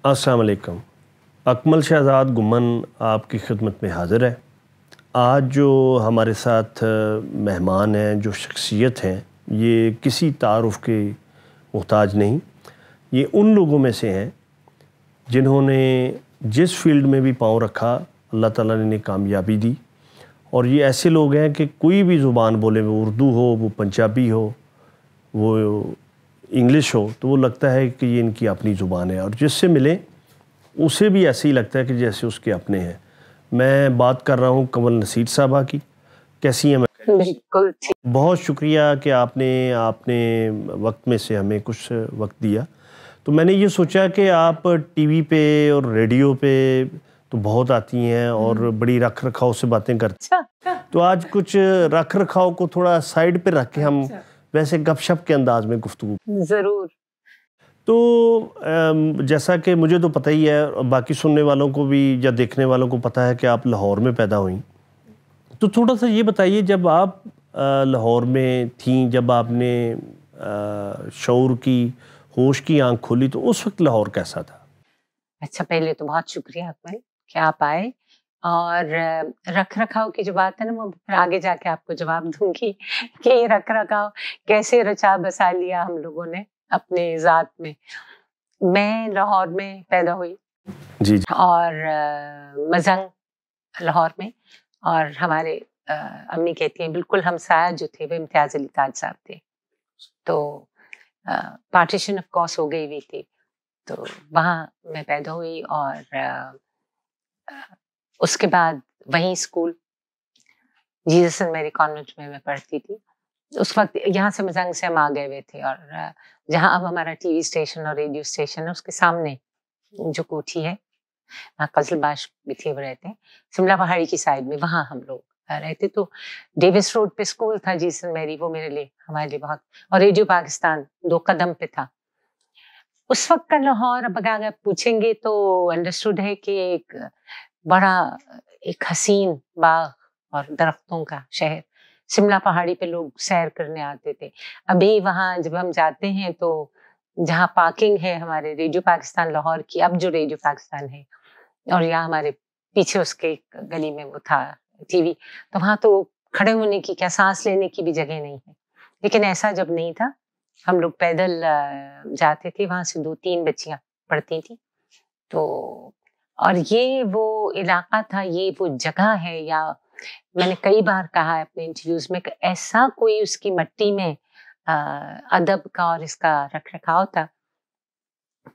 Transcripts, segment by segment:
السلام علیکم. اکمل شہزاد گمن آپ کی خدمت میں حاضر ہے. آج جو ہمارے ساتھ مہمان ہیں، جو شخصیت ہیں، یہ کسی تعارف کے محتاج نہیں. یہ ان لوگوں میں سے ہیں جنہوں نے جس فیلڈ میں بھی پاؤں رکھا اللہ تعالیٰ نے انہیں کامیابی دی. اور یہ ایسے لوگ ہیں کہ کوئی بھی زبان بولے، وہ اردو ہو، وہ پنجابی ہو، وہ انگلش ہو، تو وہ لگتا ہے کہ یہ ان کی اپنی زبان ہے، اور جس سے ملے اسے بھی ایسے ہی لگتا ہے کہ جیسے اس کے اپنے ہیں. میں بات کر رہا ہوں کنول نصیر صاحبہ کی. کیسی ہیں؟ بالکل. بہت شکریہ کہ آپ نے وقت میں سے ہمیں کچھ وقت دیا. تو میں نے یہ سوچا کہ آپ ٹی وی پہ اور ریڈیو پہ تو بہت آتی ہیں اور بڑی رکھ رکھاؤ سے باتیں کرتی ہیں، تو آج کچھ رکھ رکھاؤ کو تھوڑا سائڈ پہ رکھ کے ہم ویسے گپ شپ کے انداز میں گفتگو. ضرور. تو جیسا کہ مجھے تو پتہ ہی ہے، باقی سننے والوں کو بھی یا دیکھنے والوں کو پتہ ہے کہ آپ لاہور میں پیدا ہوئیں. تو تھوڑا سا یہ بتائیے، جب آپ لاہور میں تھیں، جب آپ نے شعور کی، ہوش کی آنکھ کھولی، تو اس وقت لاہور کیسا تھا؟ اچھا، پہلے تو بہت شکریہ اکمل کہ آپ آئے. اور رکھ رکھاؤ کی جو بات ہے نا، وہ پھر آگے جا کے آپ کو جواب دوں گی کہ یہ رکھ رکھاؤ کیسے رچا بسا لیا ہم لوگوں نے اپنے ذات میں. میں لاہور میں پیدا ہوئی جی. اور مزنگ لاہور میں. اور ہمارے امی کہتی ہیں بالکل ہمسایہ جو تھے وہ امتیاز علی تاج صاحب تھے. تو پارٹیشن آف کورس ہو گئی ہوئی تھی، تو وہاں میں پیدا ہوئی. اور اس کے بعد وہیں اسکول جیزس اینڈ میری کانوینٹ میں پڑھتی تھی. اس وقت یہاں سے مزنگ سے ہم آ گئے ہوئے تھے، اور جہاں اب ہمارا ٹی وی اسٹیشن اور ریڈیو اسٹیشن ہے، اس کے سامنے جو کوٹھی ہے وہاں قزل باش بھی تھے، وہ رہتے ہیں شملہ پہاڑی کی سائڈ میں، وہاں ہم لوگ رہتے. تو ڈیوس روڈ پہ اسکول تھا جیزس اینڈ میری، وہ میرے لیے ہمارے لیے بہت، اور ریڈیو پاکستان 2 قدم پہ تھا. اس وقت کا لاہور اب اگر پوچھیں گے تو انڈرسٹوڈ ہے کہ ایک بڑا ایک حسین باغ اور درختوں کا شہر. شملہ پہاڑی پہ لوگ سیر کرنے آتے تھے. ابھی وہاں جب ہم جاتے ہیں تو جہاں پارکنگ ہے ہمارے ریڈیو پاکستان لاہور کی، اب جو ریڈیو پاکستان ہے، اور یہاں ہمارے پیچھے اس کے گلی میں وہ تھا ٹی وی، تو وہاں تو کھڑے ہونے کی کیا، سانس لینے کی بھی جگہ نہیں ہے. لیکن ایسا جب نہیں تھا، ہم لوگ پیدل جاتے تھے. وہاں سے 2-3 بچیاں پڑھتی تھیں. تو اور یہ وہ علاقہ تھا، یہ وہ جگہ ہے، یا میں نے کئی بار کہا ہے اپنے انٹرویوز میں کہ ایسا کوئی اس کی مٹی میں ادب کا اور اس کا رکھ رکھاؤ تھا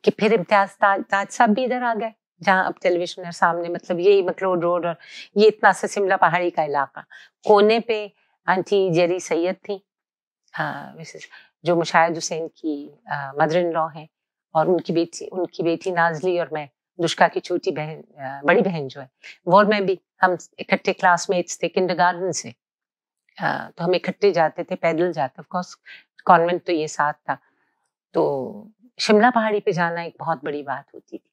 کہ پھر امتیاز تاج صاحب بھی ادھر آ گئے، جہاں اب ٹیلی ویژن ہے سامنے، مطلب یہی مکلوڈ روڈ، اور یہ اتنا سا شملہ پہاڑی کا علاقہ. کونے پہ آنٹی جیری سید تھی، جو مشاہد حسین کی مدر ان لا ہیں، اور ان کی بیٹی نازلی، اور میں دشکا کی چھوٹی بہن، بڑی بہن جو ہے وہ، اور میں بھی، ہم اکٹھے کلاس میٹس تھے کنڈر گارڈن سے. تو ہم اکٹھے جاتے تھے، پیدل جاتے، آف کورس کانوینٹ تو یہ ساتھ تھا. تو شملہ پہاڑی پہ جانا ایک بہت بڑی بات ہوتی تھی.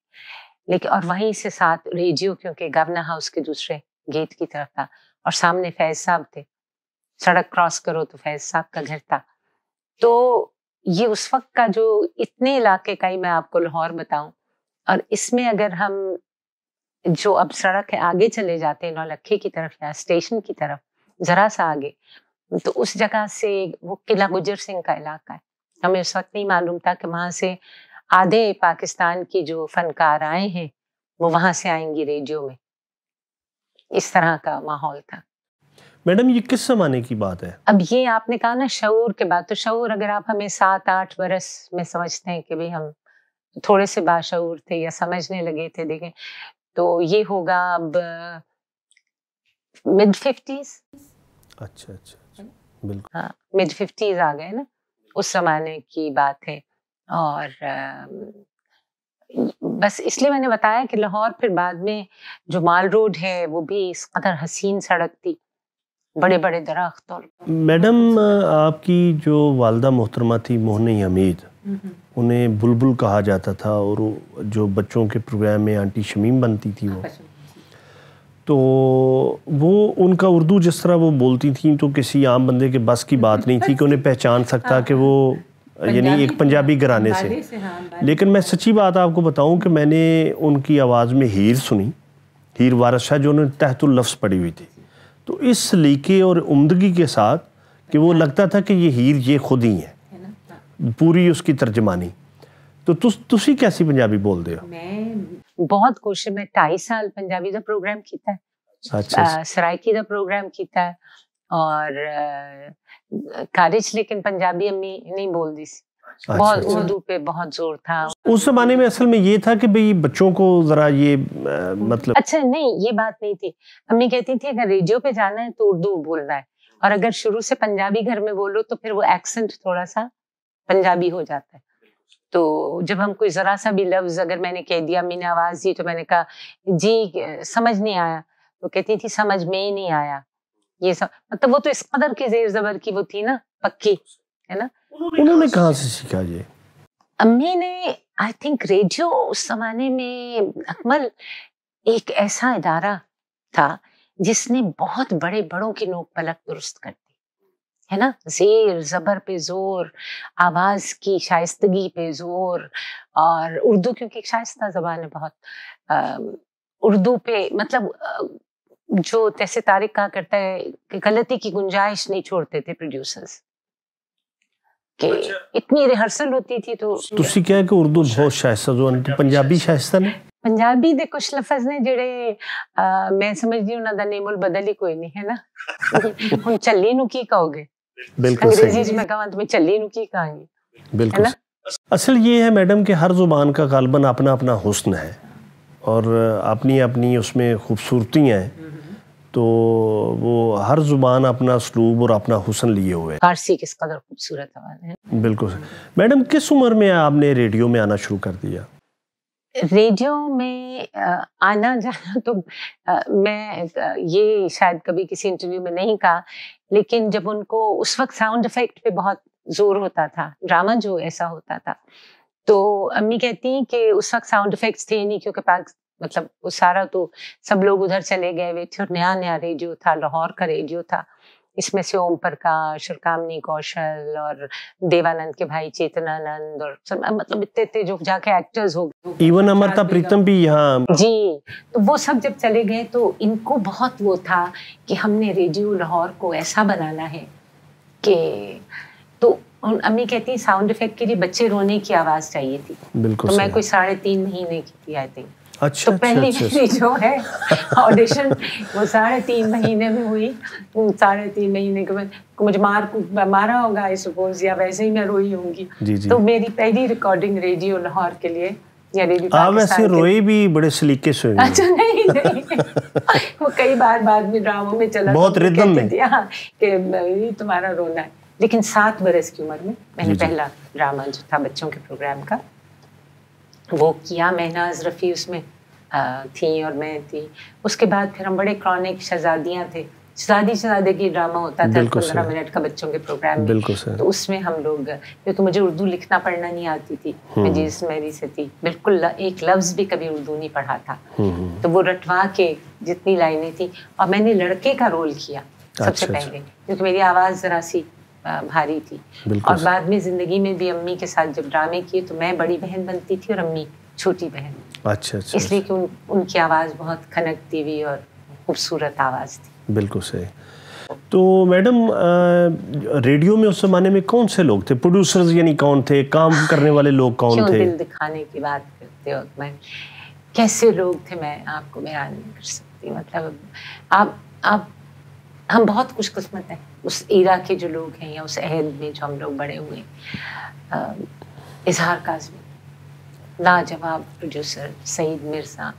لیکن اور وہیں سے ساتھ ریڈیو، کیونکہ گورنر ہاؤس کے دوسرے گیٹ کی طرف تھا، اور سامنے فیض صاحب تھے. سڑک کراس کرو تو فیض صاحب کا گھر تھا. تو یہ اس وقت کا جو اتنے علاقے کا ہی میں آپ کو لاہور بتاؤں. اور اس میں اگر ہم جو اب سڑک ہے آگے چلے جاتے ہیں نولکھے کی طرف یا اسٹیشن کی طرف ذرا سا آگے، تو اس جگہ سے وہ قلعہ گجر سنگھ کا علاقہ ہے. ہمیں اس وقت نہیں معلوم تھا کہ وہاں سے آدھے پاکستان کی جو فنکار آئے ہیں وہ وہاں سے آئیں گی ریڈیو میں. اس طرح کا ماحول تھا. میڈم یہ کس زمانے کی بات ہے؟ اب یہ آپ نے کہا نا شعور کے بعد، تو شعور اگر آپ ہمیں 7-8 برس میں سمجھتے ہیں کہ بھی ہم تھوڑے سے باشعور تھے یا سمجھنے لگے تھے، دیکھیں تو یہ ہوگا اب mid-50s. اچھا بالکل. ہاں mid-50s آ گئے نا، اس زمانے کی بات ہے. اور بس اس لیے میں نے بتایا کہ لاہور پھر بعد میں جو مال روڈ ہے وہ بھی اس قدر حسین سڑک تھی، بڑے بڑے درخت. اور میڈم آپ کی جو والدہ محترمہ تھی موہنی حمید، انہیں بلبل کہا جاتا تھا، اور جو بچوں کے پروگرام میں آنٹی شمیم بنتی تھی وہ، تو وہ ان کا اردو جس طرح وہ بولتی تھیں تو کسی عام بندے کے بس کی بات نہیں تھی کہ انہیں پہچان سکتا کہ وہ یعنی ایک پنجابی گھرانے سے. لیکن میں سچی بات آپ کو بتاؤں کہ میں نے ان کی آواز میں ہیر سنی, ہیر وارث شاہ, جو انہوں نے تحت اللفظ پڑھی ہوئی تھی, تو اس سلیقے اور عمدگی کے ساتھ کہ وہ لگتا تھا کہ یہ ہیر یہ خود ہی ہے, پوری اس کی ترجمانی. تو تسی کیسی پنجابی بول دے ہو؟ میں بہت کوشش, میں 2.5 سال پنجابی دا پروگرام کیتا ہے, سرائکی دا پروگرام کیتا ہے, اور کالج لیکن پنجابی امی نہیں بول دی سی, بہت اردو پہ بہت زور تھا. اس زمانے میں اصل میں یہ تھا کہ بھئی بچوں کو ذرا یہ مطلب اچھا نہیں, یہ بات نہیں تھی. امی کہتی تھی اگر ریڈیو پہ جانا ہے تو اردو بولنا ہے, اور اگر شروع سے پنجابی گھر میں بولو تو پھر وہ ایکسنٹ تھوڑا سا پنجابی ہو جاتا ہے. تو جب ہم کوئی ذرا سا بھی لفظ اگر میں نے کہہ دیا, امی نے آواز دی تو میں نے کہا جی سمجھ نہیں آیا, تو کہتی تھی سمجھ میں ہی نہیں آیا. یہ سب مطلب وہ تو اس قدر کی زیر زبر کی وہ تھی نا, پکی ہے نا. انہوں نے کہاں سے سیکھا یہ؟ امی نے آئی تھنک ریڈیو اس زمانے میں اکمل ایک ایسا ادارہ تھا جس نے بہت بڑے بڑوں کی نوک پلک درست کر دی ہے نا. زیر زبر پہ زور, آواز کی شائستگی پہ زور, اور اردو کیونکہ ایک شائستہ زبان ہے بہت, اردو پہ مطلب جو جیسے طارق کہا کرتا ہے کہ غلطی کی گنجائش نہیں چھوڑتے تھے پروڈیوسرز, کہ اتنی ریہرسل ہوتی تھی. تو تسی کہہ کہ اردو بہت شائستہ زبان, پنجابی شائستہ نہیں؟ پنجابی دے کچھ لفظ نے جڑے میں سمجھدی انہاں دا نیم البدل ہی کوئی نہیں ہے نا. ہن چلی نو کی کہو گے, بالکل صحیح. انگریزی میں کہاں تو میں چلی نو کی کہاں گی, بالکل. اصل یہ ہے میڈم کہ ہر زبان کا غالباً اپنا اپنا حسن ہے اور اپنی اپنی اس میں خوبصورتیاں ہیں, تو وہ ہر زبان اپنا اسلوب اور اپنا حسن لیے ہوئے. فارسی کس قدر خوبصورت آواز ہے. بالکل. میڈم کس عمر میں آپ نے ریڈیو میں آنا شروع کر دیا؟ ریڈیو میں آنا جانا تو میں یہ شاید کبھی کسی انٹرویو میں نہیں کہا, لیکن جب ان کو اس وقت ساؤنڈ افیکٹ پہ بہت زور ہوتا تھا, ڈرامہ جو ایسا ہوتا تھا, تو امی کہتی ہیں کہ اس وقت ساؤنڈ افیکٹس تھے نہیں, کیونکہ مطلب وہ سارا تو سب لوگ ادھر چلے گئے ہوئے تھے, اور نیا نیا ریڈیو تھا, لاہور کا ریڈیو تھا. اس میں سے اوم پرکاش اور کامنی کوشل اور دیوانند کے بھائی چیتنانند اور مطلب اتنے تھے جو جا کے ایکٹرز ہو گئے, ایون امرتا پریتم بھی یہاں. جی, تو وہ سب جب چلے گئے تو ان کو بہت وہ تھا کہ ہم نے ریڈیو لاہور کو ایسا بنانا ہے کہ, تو امی کہتی ہیں ساؤنڈ افیکٹ کے لیے بچے رونے کی آواز چاہیے تھی. تو میں کوئی 3.5 مہینے کی تھی آئی تھنک. تو پہلی میری جو ہے آڈیشن وہ 3.5 مہینے میں ہوئی. 3.5 مہینے کے بعد مجھے مارا ہوگا آئی سپوز, یا ویسے ہی میں روئی ہوں گی. تو میری پہلی ریکارڈنگ ریڈیو لاہور کے لیے, یا ریڈیو آپ ویسے روئی بھی بڑے سلیقے سے ہوئی. اچھا نہیں, وہ کئی بار بعد میں ڈراموں میں چلا بہت ردم میں کہ تمہارا رونا ہے. لیکن 7 برس کی عمر میں نے پہلا ڈرامہ جو تھا بچوں کے پروگرام کا وہ کیا. مہناز رفیع اس میں تھیں اور میں تھی. اس کے بعد پھر ہم بڑے کرونک شہزادیاں تھے, شہزادے کی ڈرامہ ہوتا تھا 15 منٹ کا بچوں کے پروگرام میں. تو اس میں ہم لوگ, کیونکہ مجھے اردو لکھنا پڑھنا نہیں آتی تھی, میں جیسس میری سے تھی, بالکل ایک لفظ بھی کبھی اردو نہیں پڑھا تھا. تو وہ رٹوا کے جتنی لائنیں تھیں, اور میں نے لڑکے کا رول کیا سب سے پہلے, کیونکہ میری آواز ذرا سی بھاری تھی. اور بعد میں زندگی میں بھی امی کے ساتھ جب ڈرامے کیے تو میں بڑی بہن بنتی تھی اور امی چھوٹی بہن. اچھا. اس لیے کہ ان کی آواز بہت کھنکتی ہوئی اور خوبصورت آواز تھی. بالکل صحیح. تو میڈم ریڈیو میں اس زمانے میں کون سے لوگ تھے پروڈیوسرز, یعنی کون تھے کام کرنے والے لوگ, کون تھے؟ دل دکھانے کی بات کرتے ہو میں کیسے لوگ تھے میں آپ کو بیان نہیں کر سکتی. مطلب آپ ہم بہت خوش قسمت ہیں اس ایرا کے جو لوگ ہیں, یا اس عہد میں جو ہم لوگ بڑے ہوئے. اظہار کاظمی لاجواب producer, Saeed Mirza,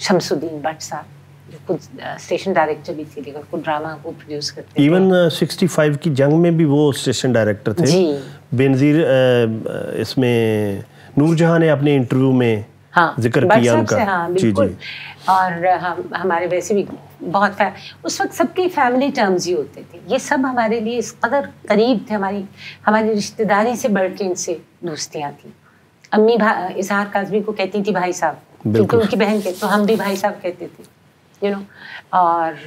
Shams Uddin but صاحب جو خود اسٹیشن ڈائریکٹر بھی تھے لیکن خود ڈرامہ کو پروڈیوس کرتے تھے. ایون 65 کی جنگ میں بھی وہ اسٹیشن ڈائریکٹر تھے. جی. بینظیر اس میں نور جہاں نے اپنے انٹرویو میں ذکر کیا ان کا. ہاں بالکل. اور ہمارے ویسے بھی بہت اس وقت سب کی فیملی ٹرمز ہی ہوتے تھے. یہ سب ہمارے لیے اس قدر قریب تھے, ہماری رشتہ داری سے بڑھ کے ان سے دوستیاں تھیں. امی اظہار کاظمی کو کہتی تھی بھائی صاحب, کیونکہ ان کی بہن کے, تو ہم بھی بھائی صاحب کہتے تھے, اور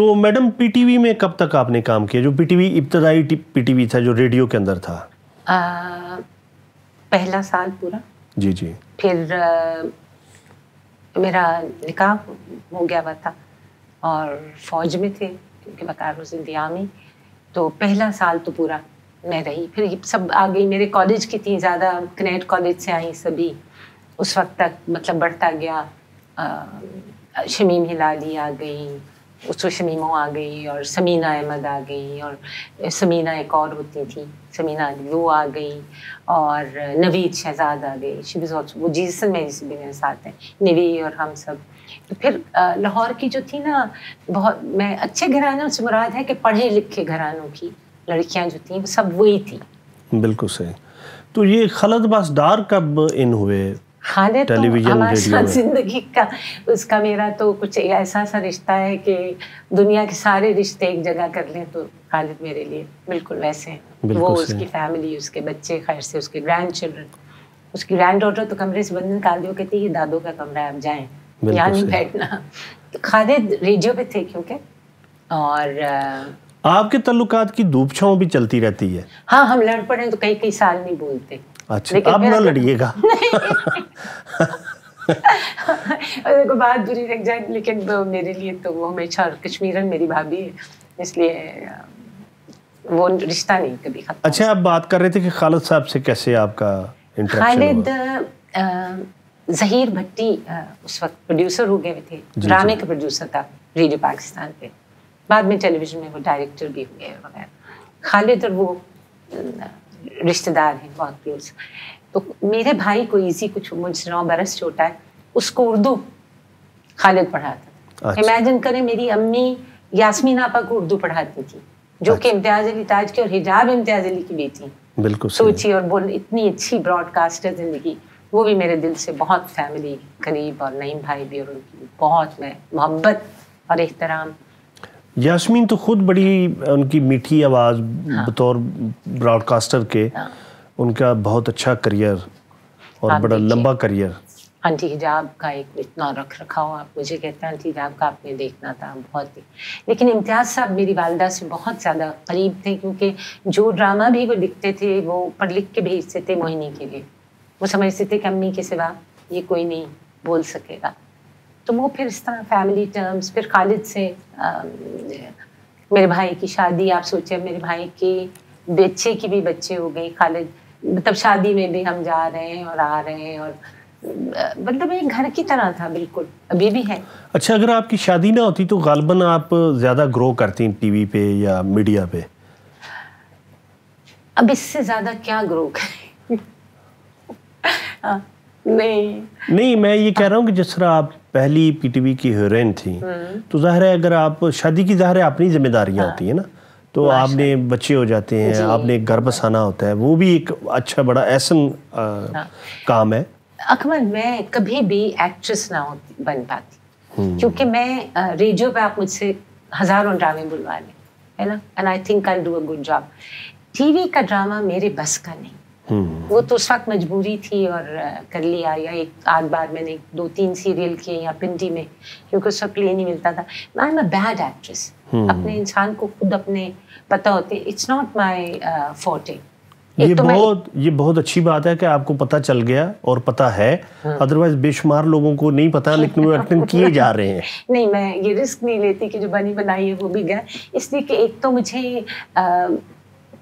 تو میڈم پی ٹی وی میں کب تک آپ نے کام کیا؟ جو پی ٹی وی ابتدائی پی ٹی وی تھا جو ریڈیو کے اندر تھا. پہلا سال پورا. جی جی. پھر میرا نکاح ہو گیا ہوا تھا اور فوج میں تھے کیونکہ وقار زندگی آمی. تو پہلا سال تو پورا میں رہی. پھر سب آ گئی میرے کالج کی تھی زیادہ، کنیٹ کالج سے آئیں سبھی. اس وقت تک مطلب بڑھتا گیا. شمیم ہلالی آ گئی، اس کو شمیموں آ گئی، اور سمینہ احمد آ گئی، اور سمینہ ایک اور ہوتی تھی سمینہ علی وہ آ گئی، اور نوید شہزاد آ گئی. شی واز آلسو، وہ جیسن میری سے بھی میرے ساتھ ہیں، نوی اور ہم سب. تو پھر لاہور کی جو تھی نا بہت، میں اچھے گھرانوں سے مراد ہے کہ پڑھے لکھے گھرانوں کی لڑکیاں جو تھیں وہ سب وہی تھیں. بالکل صحیح. تو یہ خالد عباس ڈار کب ان ہوئے خالد؟ تو ہمارے ساتھ زندگی کا اس کا میرا تو کچھ ایسا سا رشتہ ہے کہ دنیا کے سارے رشتے ایک جگہ کر لیں تو خالد میرے لیے بالکل ویسے ہیں. وہ اس کی فیملی، اس کے بچے، خیر سے اس کے گرینڈ چلڈرن. اس کی گرینڈ ڈاٹر تو کمرے سے بند نکال دیو، کہتی ہے یہ دادو کا کمرہ ہے آپ جائیں، یہاں نہیں بیٹھنا. تو خالد ریڈیو پہ تھے کیونکہ. اور آپ کے تعلقات کی دھوپ چھاؤں بھی چلتی رہتی ہے. ہاں ہم لڑ پڑے تو کئی سال نہیں بولتے. اچھا اب نہ لڑیے گا. کو بات بری لگ جائے لیکن میرے لیے تو وہ ہمیشہ کشمیرن میری بھابھی ہے، اس لیے وہ رشتہ نہیں کبھی ختم. اچھا آپ بات کر رہے تھے کہ خالد صاحب سے کیسے آپ کا انٹریکشن ہوا؟ خالد ظہیر بھٹی اس وقت پروڈیوسر ہو گئے تھے، ڈرامے کا پروڈیوسر تھا ریڈیو پاکستان پہ. بعد میں ٹیلی ویژن میں وہ ڈائریکٹر بھی ہوئے وغیرہ. خالد اور وہ رشتہ دار ہیں بہت کلوز. تو میرے بھائی کو ایزی کچھ مجھ سے 9 برس چھوٹا ہے، اس کو اردو خالد پڑھاتا تھا. امیجن کریں میری امی یاسمین آپا کو اردو پڑھاتی تھی جو کہ امتیاز علی تاج کی اور حجاب امتیاز علی کی بیٹی. بالکل سوچی اور بول اتنی اچھی براڈ کاسٹر زندگی. وہ بھی میرے دل سے بہت فیملی قریب، اور نعیم بھائی بھی، اور ان کی بہت میں محبت اور احترام. یاسمین تو خود بڑی ان کی میٹھی آواز بطور براڈ کاسٹر کے، ان کا بہت اچھا کریئر اور بڑا لمبا کریئر. آنٹی حجاب کا ایک اتنا رکھ رکھاؤ، آپ مجھے کہتے ہیں آنٹی حجاب کا آپ نے دیکھنا تھا بہت ہی. لیکن امتیاز صاحب میری والدہ سے بہت زیادہ قریب تھے کیونکہ جو ڈرامہ بھی وہ لکھتے تھے وہ پڑھ لکھ کے بھیجتے تھے موہنی کے لیے. وہ سمجھتے تھے کہ امی کے سوا یہ کوئی نہیں بول سکے گا. تو وہ پھر اس طرح فیملی ٹرمز. پھر خالد سے میرے بھائی کی شادی، آپ سوچیں میرے بھائی کے بچے کی بھی بچے ہو گئی. خالد مطلب شادی میں بھی ہم جا رہے ہیں اور آ رہے ہیں، اور مطلب ایک گھر کی طرح تھا بالکل، ابھی بھی ہے. اچھا اگر آپ کی شادی نہ ہوتی تو غالباً آپ زیادہ گرو کرتی ہیں ٹی وی پہ یا میڈیا پہ؟ اب اس سے زیادہ کیا گرو کریں. نہیں میں یہ کہہ رہا ہوں کہ جس طرح آپ پہلی پی ٹی وی کی ہیروئن تھیں تو ظاہر ہے اگر آپ شادی کی ظاہر ہے اپنی ذمہ داریاں ہوتی ہیں نا، تو آپ نے بچے ہو جاتے ہیں، آپ نے گھر بسانا ہوتا ہے، وہ بھی ایک اچھا بڑا احسن کام ہے. اکمل میں کبھی بھی ایکٹریس نہ بن پاتی کیونکہ میں ریڈیو پہ آپ مجھ سے ہزاروں ڈرامے بلوا لیں ہے نا، and I think I do a good job. T V کا ڈرامہ میرے بس کا نہیں. وہ تو اس وقت مجبوری تھی اور کر لیا، یا ایک آدھ بار میں نے 2-3 سیریل کیے یا پنٹی میں کیونکہ اس وقت پلے نہیں ملتا تھا. I am a bad actress. اپنے انسان کو خود اپنے پتہ ہوتے، اٹس ناٹ مائی فورٹے. یہ بہت اچھی بات ہے کہ آپ کو پتہ چل گیا اور پتہ ہے، ادروائز بے شمار لوگوں کو نہیں پتہ لیکن وہ ایکٹنگ کیے جا رہے ہیں. نہیں میں یہ رسک نہیں لیتی کہ جو بنی بنائی ہے وہ بھی گیا، اس لیے کہ ایک تو مجھے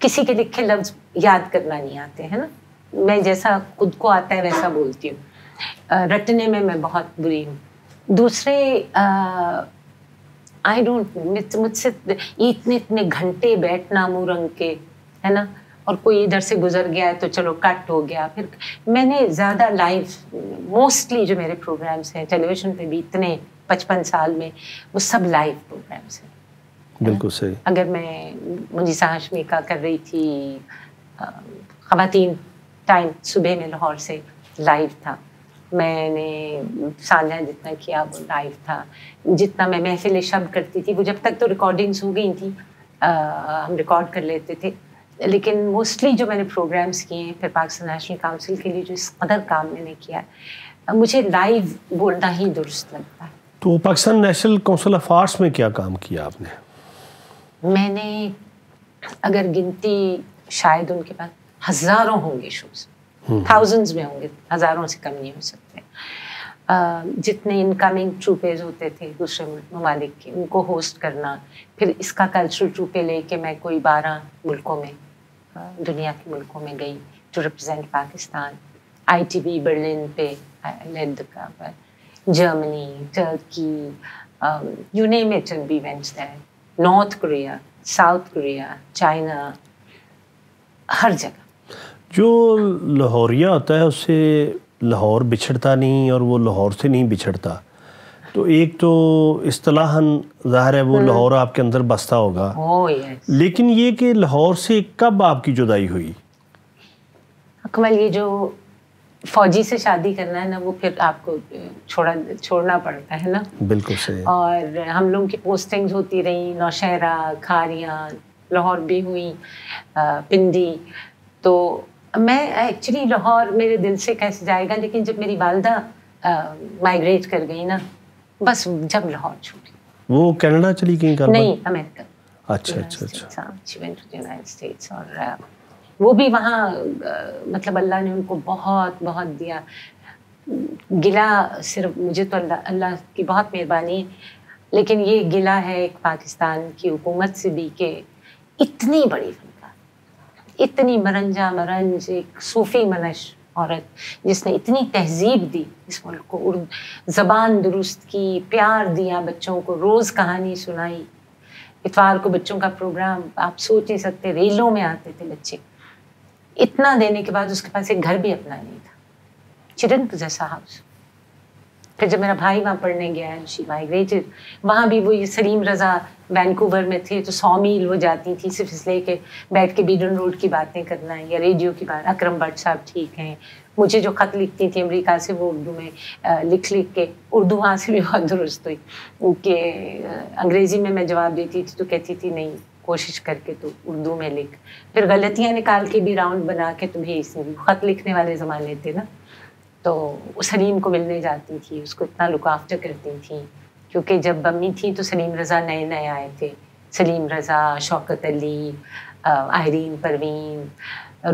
کسی کے لکھے لفظ یاد کرنا نہیں آتے ہیں نا. میں جیسا خود کو آتا ہے ویسا بولتی ہوں. رٹنے میں بہت بری ہوں. دوسرے آئی ڈونٹ مجھ سے اتنے گھنٹے بیٹھنا منہ رنگ کے ہے نا، اور کوئی ادھر سے گزر گیا ہے تو چلو کٹ ہو گیا. پھر میں نے زیادہ لائیو موسٹلی جو میرے پروگرامس ہیں ٹیلی ویژن پہ بھی اتنے 55 سال میں وہ سب لائیو پروگرامس ہیں. بالکل صحیح. اگر میں منیسہ ہاشمی کا کر رہی تھی خواتین ٹائم صبح میں لاہور سے لائیو تھا. میں نے سانجہ جتنا کیا وہ لائیو تھا. جتنا میں محفل شب کرتی تھی وہ جب تک تو ریکارڈنگس ہو گئی تھیں ہم ریکارڈ کر لیتے تھے، لیکن موسٹلی جو میں نے پروگرامس کیے ہیں پھر پاکستان نیشنل کاؤنسل کے لیے جو اس قدر کام میں نے کیا ہے، مجھے لائیو بولنا ہی درست لگتا ہے. تو Pakistan national council of arts میں کیا کام کیا آپ نے؟ میں نے اگر گنتی شاید ان کے پاس ہزاروں ہوں گے شوز، تھاؤزنڈز میں ہوں گے، ہزاروں سے کم نہیں ہو سکتے. جتنے انکمنگ ٹروپیز ہوتے تھے دوسرے ممالک کے، ان کو ہوسٹ کرنا، پھر اس کا کلچرل ٹروپے لے کے میں کوئی 12 ملکوں میں، دنیا کے ملکوں میں گئی to represent Pakistan. ITB Berlin پہ led Germany, Turkey, you name it and we went there. North Korea, South Korea, China, ہر جگہ. جو لاہوریہ ہوتا ہے اس سے لاہور بچھڑتا نہیں اور وہ لاہور سے نہیں بچھڑتا. تو ایک تو اصطلاحاً ظاہر ہے وہ لاہور آپ کے اندر بستا ہوگا، لیکن یہ کہ لاہور سے کب آپ کی جدائی ہوئی؟ اکمل، یہ جو فوجی سے شادی کرنا ہے نا، وہ پھر آپ کو چھوڑنا پڑتا ہے نا. بالکل صحیح. اور ہم لوگوں کی پوسٹنگز ہوتی رہی نوشہرہ، کھاریاں، لاہور بھی ہوئی، پنڈی. تو میں ایکچولی لاہور میرے دل سے کیسے جائے گا، لیکن جب میری والدہ مائگریٹ کر گئی نا، بس جب لاہور چھوٹی. وہ کینیڈا چلی گئی؟ نہیں، امریکہ. اچھا اچھا اچھا. she went to the United States. اور وہ بھی وہاں مطلب اللہ نے ان کو بہت بہت دیا. گلہ صرف مجھے تو اللہ کی بہت مہربانی ہے، لیکن یہ گلہ ہے ایک پاکستان کی حکومت سے بھی کہ اتنی بڑی فنکار، اتنی مرنجا مرنج، ایک صوفی منش عورت جس نے اتنی تہذیب دی اس ملک کو، زبان درست کی، پیار دیا بچوں کو، روز کہانی سنائی. اتوار کو بچوں کا پروگرام آپ سوچ نہیں سکتے، ریلوں میں آتے تھے بچے. اتنا دینے کے بعد اس کے پاس ایک گھر بھی اپنا نہیں تھا. She didn't possess a house. پھر جب میرا بھائی وہاں پڑھنے گیا ہے، she migrated. وہاں بھی وہ سلیم رضا وینکوور میں تھے تو 100 میل وہ جاتی تھی صرف اس لیے کہ بیٹھ کے بیڈن روڈ کی باتیں کرنا ہے یا ریڈیو کی بات. اکرم بٹ صاحب ٹھیک ہیں. مجھے جو خط لکھتی تھی امریکہ سے وہ اردو میں لکھ کے، اردو وہاں سے بھی بہت درست ہوئی کہ انگریزی میں جواب دیتی تھی تو کہتی تھی نہیں، کوشش کر کے تو اردو میں لکھ. پھر غلطیاں نکال کے بھی راؤنڈ بنا کے تو بھیجتی تھی. خط لکھنے والے زمانے تھے نا. تو سلیم کو ملنے جاتی تھی، اس کو اتنا لک آفٹر کرتی تھیں، کیونکہ جب امی تھی تو سلیم رضا نئے نئے آئے تھے. سلیم رضا، شوکت علی، آئرین پروین،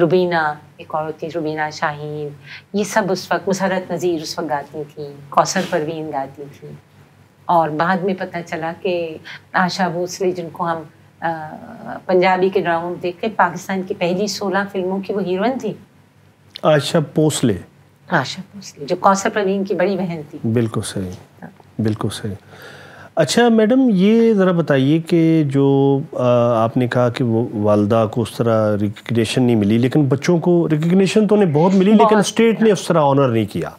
روبینہ ایک اور تھی، روبینہ شاہین، یہ سب اس وقت، مسرت نذیر اس وقت گاتی تھیں، کوثر پروین گاتی تھیں. اور بعد میں پتہ چلا کہ آشا بھوسلے، جن کو ہم پنجابی کے ڈراموں دیکھ کے، پاکستان کی پہلی 16 فلموں کی وہ ہیروئن تھی. آشا بھوسلے جو کوثر پروین کی بڑی بہن تھی. بالکل صحیح، بالکل صحیح. اچھا میڈم، یہ ذرا بتائیے کہ جو آپ نے کہا کہ وہ والدہ کو اس طرح ریکگنیشن نہیں ملی، لیکن بچوں کو ریکگنیشن تو انہیں بہت ملی، لیکن اسٹیٹ نے اس طرح آنر نہیں کیا.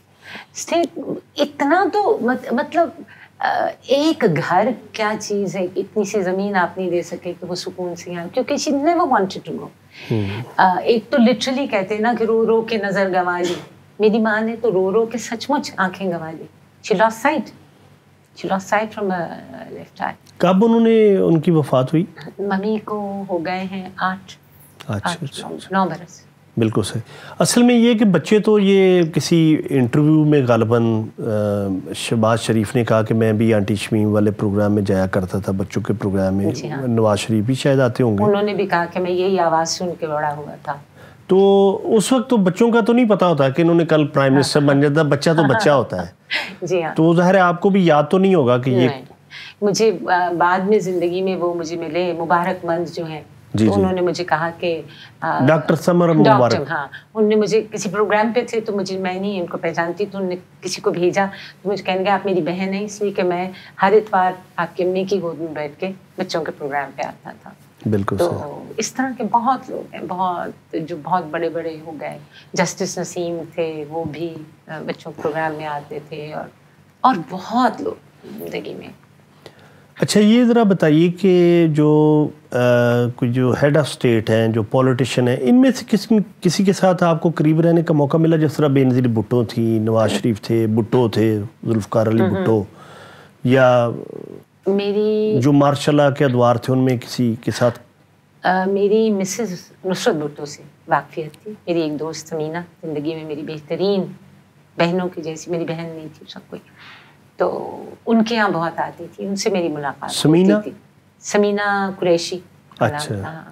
اسٹیٹ اتنا تو مطلب ایک گھر کیا چیز ہے، اتنی سی زمین آپ نہیں دے سکے کہ وہ سکون سے یہاں، کیونکہ she never wanted to go. ایک تو لٹرلی کہتے ہیں نا کہ رو رو کے نظر گنوا لی. میری ماں نے تو رو رو کے سچ مچ آنکھیں گنوا لی. She lost sight from her left eye. کب انہوں نے ان کی وفات ہوئی؟ ممی کو ہو گئے ہیں 9 برس. بالکل صحیح. اصل میں یہ کہ بچے تو، یہ کسی انٹرویو میں غالباً شہباز شریف نے کہا کہ میں بھی آنٹی شمیم والے پروگرام میں جایا کرتا تھا، بچوں کے پروگرام میں. نواز شریف بھی شاید آتے ہوں گے. انہوں نے بھی کہا کہ میں یہی آواز سن کے بڑا ہوا تھا. تو اس وقت تو بچوں کا تو نہیں پتا ہوتا کہ انہوں نے کل پرائم منسٹر بن جاتا. بچہ تو بچہ ہوتا ہے. جی ہاں. تو ظاہر ہے آپ کو بھی یاد تو نہیں ہوگا کہ یہ. مجھے بعد میں زندگی میں وہ مجھے ملے مبارک مند جو ہیں، انہوں نے مجھے کہا کہ ڈاکٹر سمر مبارک. ہاں، انہوں نے مجھے کسی پروگرام پہ تھے تو میں نہیں ان کو پہچانتی، تو انہوں نے کسی کو بھیجا تو مجھے کہنے گا آپ میری بہن ہیں، اس لیے کہ میں ہر اتوار آپ کی امی کی گود میں بیٹھ کے بچوں کے پروگرام پہ آتا تھا. بالکل. تو اس طرح کے بہت لوگ ہیں، بہت جو بہت بڑے بڑے ہو گئے. جسٹس نسیم تھے، وہ بھی بچوں کے پروگرام میں آتے تھے، اور بہت لوگ زندگی میں. اچھا یہ ذرا بتائیے کہ جو ہیڈ آف اسٹیٹ ہیں، جو پولیٹیشین ہیں، ان میں سے کسی کے ساتھ آپ کو قریب رہنے کا موقع ملا؟ جس طرح بے نظیر بھٹو تھی، نواز شریف تھے، بھٹو تھے، ذوالفقار علی بھٹو، یا میری جو ماشاء اللہ کے ادوار تھے، ان میں کسی کے ساتھ؟ میری مسز نصرت بھٹو سے واقفیت تھی. میری ایک دوست سمینہ، زندگی میں میری بہترین بہنوں کی جیسی، میری بہن نہیں تھی سب کوئی. تو ان کے یہاں بہت آتی تھی، ان سے میری ملاقات سمینہ ہوتی تھی. سمینہ قریشی. اچھا.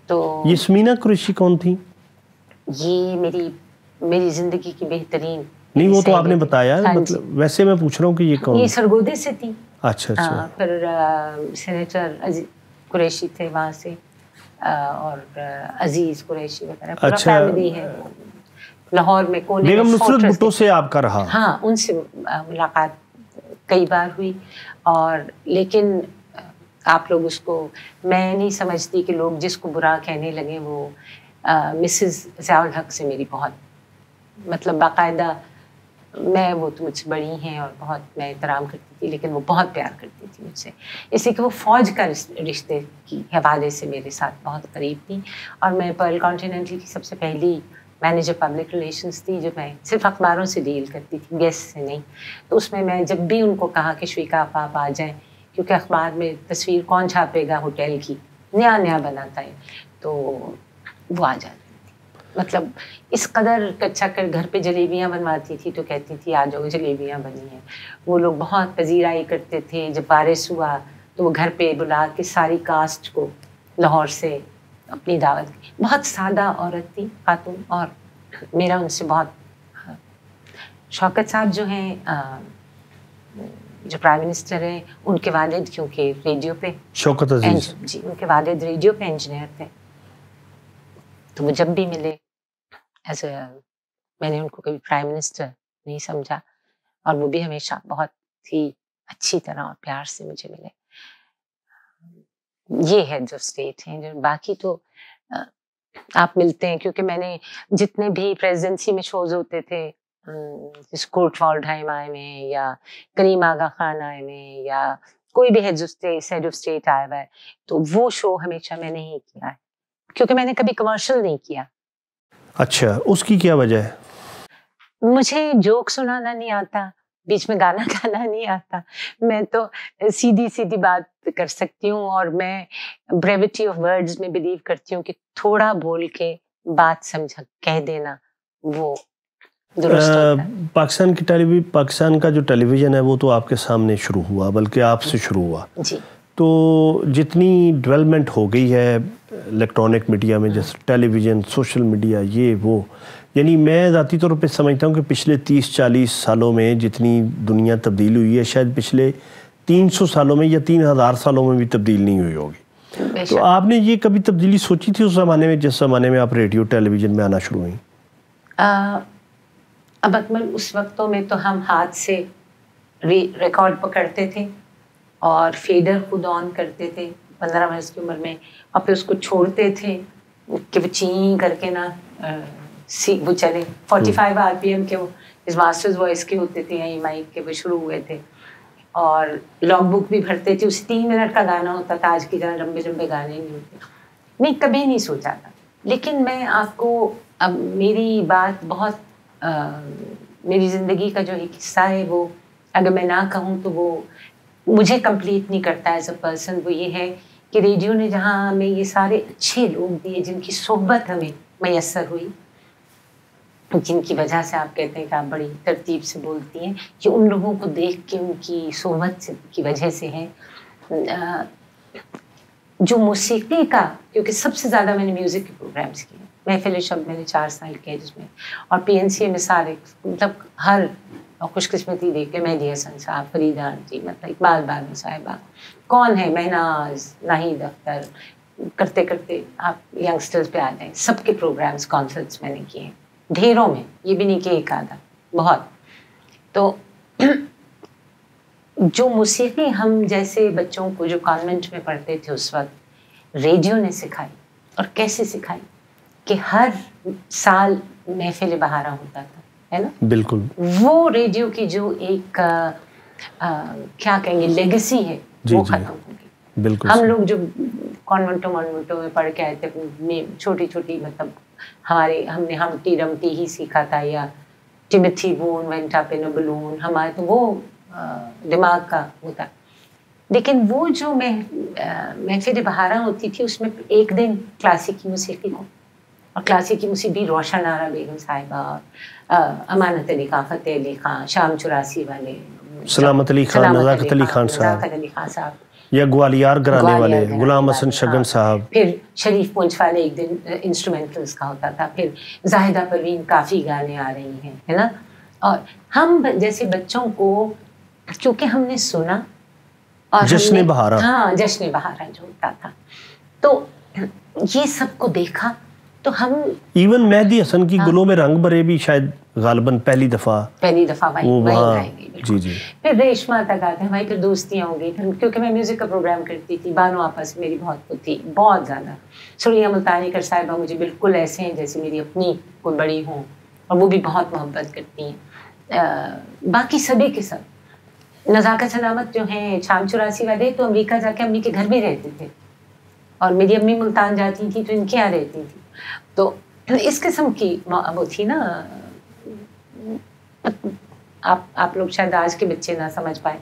تو یہ سمینہ قریشی کون تھی؟ یہ میری زندگی کی بہترین. نہیں وہ تو آپ نے بتایا، مطلب ویسے میں پوچھ رہا ہوں کہ یہ کون؟ یہ سرگودے سے تھی. اچھا اچھا. پھر سینیٹر قریشی تھے وہاں سے، اور عزیز قریشی وغیرہ پورا فیملی ہے لاہور میں. کونے بیگم نصرت بھٹو سے آپ کا رہا؟ ہاں، ان سے ملاقات کئی بار ہوئی. اور لیکن آپ لوگ اس کو، میں نہیں سمجھتی کہ لوگ جس کو برا کہنے لگے وہ مسز ضیاء الحق سے میری بہت مطلب باقاعدہ، میں وہ تو مجھ سے بڑی ہیں اور بہت میں احترام کرتی تھی، لیکن وہ بہت پیار کرتی تھی مجھ سے، اس لیے کہ وہ فوج کا رشتے کی حوالے سے میرے ساتھ بہت قریب تھی. اور میں پرل کانٹیننٹل کی سب سے پہلی مینیجر پبلک ریلیشنز تھی، جو میں صرف اخباروں سے ڈیل کرتی تھی، گیسٹ سے نہیں. تو اس میں جب بھی ان کو کہا کہ شویکا آپ آ جائیں، کیونکہ اخبار میں تصویر کون چھاپے گا ہوٹل کی، نیا بناتا ہے، تو وہ آ جاتی تھی. مطلب اس قدر کچا کر گھر پہ جلیبیاں بنواتی تھی تو کہتی تھی آ جاؤ جلیبیاں بنی ہیں. وہ لوگ بہت پذیرائی کرتے تھے. جب بارش ہوا تو وہ گھر پہ بلا کے ساری کاسٹ کو لاہور سے اپنی دعوت کی. بہت سادہ عورت تھی خاتون، اور میرا ان سے بہت. شوکت صاحب جو ہیں جو پرائم منسٹر ہیں، ان کے والد کیونکہ ریڈیو پہ، شوکت عزیز جی، ان کے والد ریڈیو پہ انجینئر تھے، تو وہ جب بھی ملے میں نے ان کو کبھی پرائم منسٹر نہیں سمجھا، اور وہ بھی ہمیشہ بہت ہی اچھی طرح اور پیار سے مجھے ملے. یہ ہے جو اسٹیٹ ہیں. جو باقی تو آپ ملتے ہیں، کیونکہ میں نے جتنے بھی پریزیڈنسی میں شوز ہوتے تھے، کوٹ والڈہائم آئے میں یا کریم آغا خان آئے میں یا کوئی بھی ہیڈ آف اسٹیٹ آیا ہوا ہے، تو وہ شو ہمیشہ میں نے ہی کیا ہے، کیونکہ میں نے کبھی کمرشل نہیں کیا. اچھا، اس کی کیا وجہ ہے؟ مجھے جوک سنانا نہیں آتا، بیچ میں گانا گانا نہیں آتا. میں تو سیدھی بات کر سکتی ہوں، اور میں بریوٹی آف ورڈز میں بلیو کرتی ہوں کہ تھوڑا بول کے بات سمجھا کہہ دینا وہ درست ہوتا ہے. پاکستان کا جو ٹیلی ویژن ہے وہ تو آپ کے سامنے شروع ہوا، بلکہ آپ سے شروع ہوا. جی. تو جتنی ڈیولپمنٹ ہو گئی ہے الیکٹرانک میڈیا میں، جیسے ٹیلی ویژن، سوشل میڈیا، یہ وہ، یعنی میں ذاتی طور پہ سمجھتا ہوں کہ پچھلے 30-40 سالوں میں جتنی دنیا تبدیل ہوئی ہے، شاید پچھلے 300 سالوں میں یا 3000 سالوں میں بھی تبدیل نہیں ہوئی ہوگی. تو آپ نے یہ کبھی تبدیلی سوچی تھی اس زمانے میں، جس زمانے میں آپ ریڈیو ٹیلی ویژن میں آنا شروع ہوئی؟ اب اکمل اس وقتوں میں تو ہم ہاتھ سے ریکارڈ پکڑتے تھے اور فیڈر خود آن کرتے تھے 15 برس کی عمر میں، اور پھر اس کو چھوڑتے تھے کہ وہ چین کر کے نا وہ چلے. 45 RPM کے وہ ماسٹرز وائس کے ہوتے تھے، یہیں مائک کے وہ شروع ہوئے تھے، اور لاگ بک بھی بھرتے تھے. اسے 3 منٹ کا گانا ہوتا تھا، آج کی طرح لمبے گانے نہیں ہوتے. نہیں، کبھی نہیں سوچا تھا. لیکن میں آپ کو اب میری بات بہت میری زندگی کا جو ایک حصہ ہے، وہ اگر میں نہ کہوں تو وہ مجھے کمپلیٹ نہیں کرتا ایز اے پرسن. وہ یہ ہے کہ ریڈیو نے جہاں ہمیں یہ سارے اچھے لوگ دیے، جن کی صحبت ہمیں میسر ہوئی، جن کی وجہ سے آپ کہتے ہیں کہ آپ بڑی ترتیب سے بولتی ہیں، یہ ان لوگوں کو دیکھ کے ان کی صحبت کی وجہ سے ہے. جو موسیقی کا، کیونکہ سب سے زیادہ میں نے میوزک کے پروگرامس کیے. محفل شب میں نے 4 سال کیا جس میں، اور PNCA میں سارے مطلب ہر خوش قسمتی دیکھ کے مہدی حسن صاحب، فریدہ آنٹی، مطلب اقبال بانو صاحبہ، کون ہے، مہناز، ناہید اختر، کرتے کرتے آپ ینگسٹرز پہ آ جائیں. سب کے پروگرامس کانسرٹس میں نے کیے ہیں، ڈھیروں میں، یہ بھی نہیں کہ ایک آدھا، بہت. تو جو موسیقی ہم جیسے بچوں کو جو کانوینٹ میں پڑھتے تھے اس وقت، ریڈیو نے سکھائی. اور کیسے سکھائی کہ ہر سال محفل بہارا ہوتا تھا، ہے نا؟ بالکل. وہ ریڈیو کی جو ایک کیا کہیں گے لیگیسی ہے، وہ ختم ہو گئی. بالکل. ہم لوگ جو کانوینٹوں میں پڑھ کے آئے تھے، چھوٹی مطلب ہم نے ہمٹی رمٹی ہی سیکھا تھا، یا ٹیمتھی بون وینٹ اپ ان اے بلون، ہمارے تو وہ دماغ کا ہوتا. لیکن وہ جو محفل بہارا ہوتی تھی، اس میں ایک دن کلاسیکی موسیقی کو، اور کلاسیکی موسیقی روشن آرا بیگم صاحبہ، امانت علی خان، فتح علی خان، شام 84 والے، سلامت علی خان، نزاکت علی خان صاحب یا گوالیار گھرانے والے غلام حسن شگن صاحب. پھر شریف پونچھ والے ایک دن انسٹرومنٹلز کا ہوتا تھا. پھر زاہدہ پروین کافی گانے آ رہی ہیں ہے نا. اور ہم جیسے بچوں کو کیونکہ ہم نے سنا اور جشن بہارا، ہاں جشن بہارا جو ہوتا تھا تو یہ سب کو دیکھا تو ہم ایون مہدی حسن کی گلوں میں رنگ بھرے بھی شاید غالباً پہلی دفعہ وہیں گائیں گے. جی جی. پھر ریشما تک آتے ہماری پھر دوستیاں ہو گئی. پھر کیونکہ میں میوزک کا پروگرام کرتی تھی، بانو آپس میری بہت وہ تھی، بہت زیادہ. سریہ ملتانی کر صاحبہ مجھے بالکل ایسے ہیں جیسے میری اپنی کوئی بڑی ہوں، اور وہ بھی بہت محبت کرتی ہیں. باقی سبھی کے سب نزاکت سلامت جو ہیں شام 84 والے تو امریکہ جا کے امی کے گھر بھی رہتے تھے، اور میری امی ملتان جاتی تھی تو ان کے یہاں رہتی تھی. تو اس قسم کی وہ تھی نا. آپ لوگ شاید آج کے بچے نہ سمجھ پائے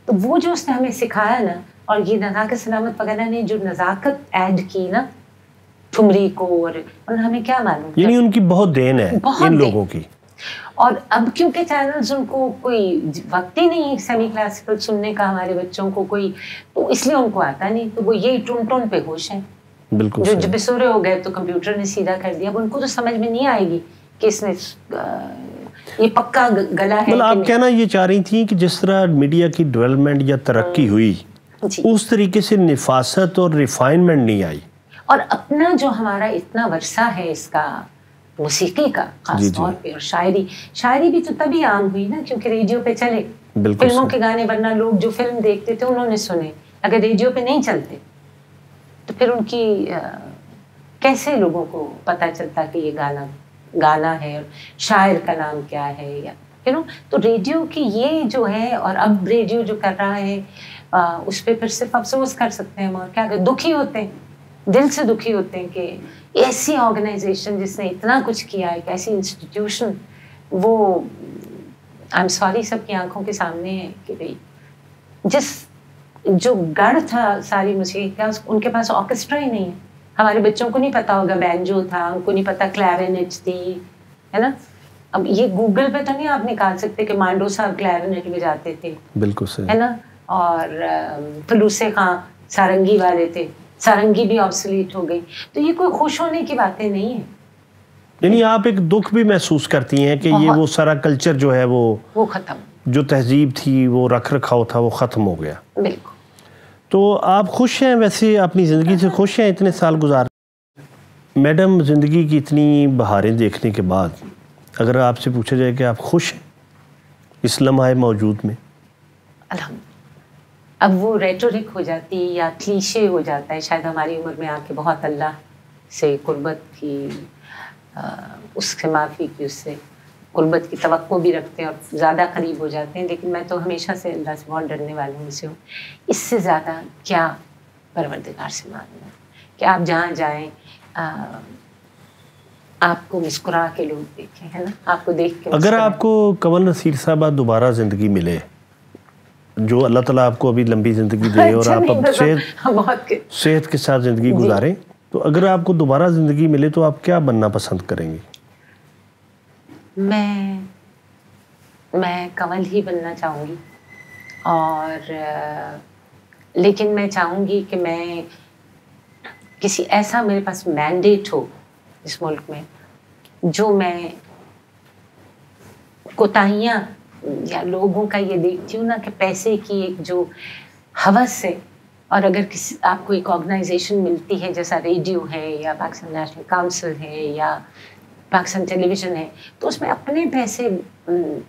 تو وہ جو اس نے ہمیں سکھایا نا، اور یہ نزاکت سلامت وغیرہ نے جو نزاکت ایڈ کی نا ٹھمری کو، اور ہمیں کیا معلوم، یعنی ان کی بہت دین ہے ان لوگوں کی. اور اب کیونکہ چینلز ان کو کوئی وقت ہی نہیں ہے سیمی کلاسیکل سننے کا ہمارے بچوں کو کوئی، تو اس لیے ان کو آتا نہیں، تو وہ یہی ٹون ٹون پہ ہوش ہیں. بالکل جو بسورے ہو گئے تو کمپیوٹر نے سیدھا کر دیا. اب ان کو تو سمجھ میں نہیں آئے گی کہ اس نے یہ پکا گلا ہے. مطلب آپ کہنا یہ چاہ رہی تھیں کہ جس طرح میڈیا کی ڈیولپمنٹ یا ترقی ہوئی اس طریقے سے نفاست اور ریفائنمنٹ نہیں آئی. اور اپنا جو ہمارا اتنا ورثہ ہے اس کا موسیقی کا خاص طور پہ، اور شاعری بھی تو تبھی عام ہوئی نا کیونکہ ریڈیو پہ چلے. فلموں کے گانے ورنہ لوگ جو فلم دیکھتے تھے انہوں نے سنے، اگر ریڈیو پہ نہیں چلتے تو پھر ان کی کیسے لوگوں کو پتہ چلتا کہ یہ گانا ہے اور شاعر کا نام کیا ہے یا تو ریڈیو کی یہ جو ہے. اور اب ریڈیو جو کر رہا ہے اس پہ پھر صرف افسوس کر سکتے ہیں، اور کیا دکھی ہوتے ہیں، دل سے دکھی ہوتے ہیں کہ ایسی آرگنائزیشن جس نے اتنا کچھ کیا ہے، ایک ایسی انسٹیٹیوشن، وہ آئی ایم سوری سب کی آنکھوں کے سامنے ہے کہ بھائی جس جو گڑھ تھا ساری موسیقی کا ان کے پاس آرکیسٹرا ہی نہیں ہے. ہمارے بچوں کو نہیں پتا ہوگا بینجو تھا، ان کو نہیں پتا کلیرینٹ تھی، ہے نا. اب یہ گوگل پہ تو نہیں آپ نکال سکتے کہ مانڈو صاحب کلیرینٹ میں جاتے تھے، بالکل صحیح ہے نا. اور فلوسے خان سارنگی والے تھے، سارنگی بھی آبسلیٹ ہو گئی. تو یہ کوئی خوش ہونے کی باتیں نہیں ہیں. یعنی آپ ایک دکھ بھی محسوس کرتی ہیں کہ یہ وہ سارا کلچر جو ہے وہ ختم، جو تہذیب تھی وہ رکھ رکھاؤ تھا وہ ختم ہو گیا. بالکل. تو آپ خوش ہیں ویسے اپنی زندگی سے خوش ہیں اتنے سال گزار؟ میڈم زندگی کی اتنی بہاریں دیکھنے کے بعد اگر آپ سے پوچھا جائے کہ آپ خوش ہیں اس لمحہ موجود میں؟ الحمد. اب وہ ریٹورک ہو جاتی یا کلیشے ہو جاتا ہے شاید ہماری عمر میں آ کے بہت اللہ سے قربت کی، اس سے معافی کی، اس سے قربت کی توقع بھی رکھتے ہیں اور زیادہ قریب ہو جاتے ہیں. لیکن میں تو ہمیشہ سے اللہ سے بہت ڈرنے والوں میں سے ہوں. اس سے زیادہ کیا پروردگار سے مانگنا کہ آپ جہاں جائیں آپ کو مسکرا کے لوگ دیکھیں، ہے نا، آپ کو دیکھ کے. اگر آپ کو کنول نصیر صاحبہ دوبارہ زندگی ملے، جو اللہ تعالیٰ آپ کو ابھی لمبی زندگی دے اور آپ اب صحت کے ساتھ زندگی گزاریں، تو اگر آپ کو دوبارہ زندگی ملے تو آپ کیا بننا پسند کریں گے؟ میں کنول ہی بننا چاہوں گی، اور لیکن میں چاہوں گی کہ میں کسی ایسا میرے پاس مینڈیٹ ہو اس ملک میں جو میں کوتاہیاں یا لوگوں کا یہ دیکھتی ہوں نا کہ پیسے کی ایک جو ہوس ہے، اور اگر کسی آپ کو ایک آرگنائزیشن ملتی ہے جیسا ریڈیو ہے یا پاکستان نیشنل کاؤنسل ہے یا پاکستان ٹیلی ویژن ہے، تو اس میں اپنے پیسے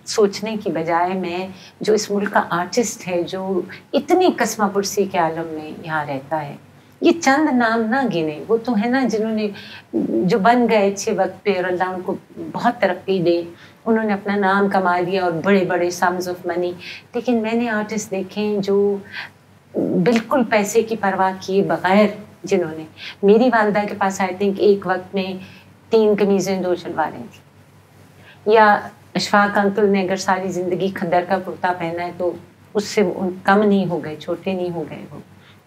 سوچنے کی بجائے میں جو اس ملک کا آرٹسٹ ہے جو اتنی قسمہ پرسی کے عالم میں یہاں رہتا ہے، یہ چند نام نہ گنے، وہ تو ہے نا جنہوں نے جو بن گئے اچھے وقت پہ اور اللہ ان کو بہت ترقی دے، انہوں نے اپنا نام کما لیا اور بڑے بڑے سمز آف منی. لیکن میں نے آرٹسٹ دیکھے ہیں جو بالکل پیسے کی پرواہ کیے بغیر، جنہوں نے، میری والدہ کے پاس آئی تھنک ایک وقت میں 3 قمیضیں 2 شلواریں تھیں، یا اشفاق انکل نے اگر ساری زندگی کھدر کا کرتا پہنا ہے تو اس سے کم نہیں ہو گئے، چھوٹے نہیں ہو گئے وہ،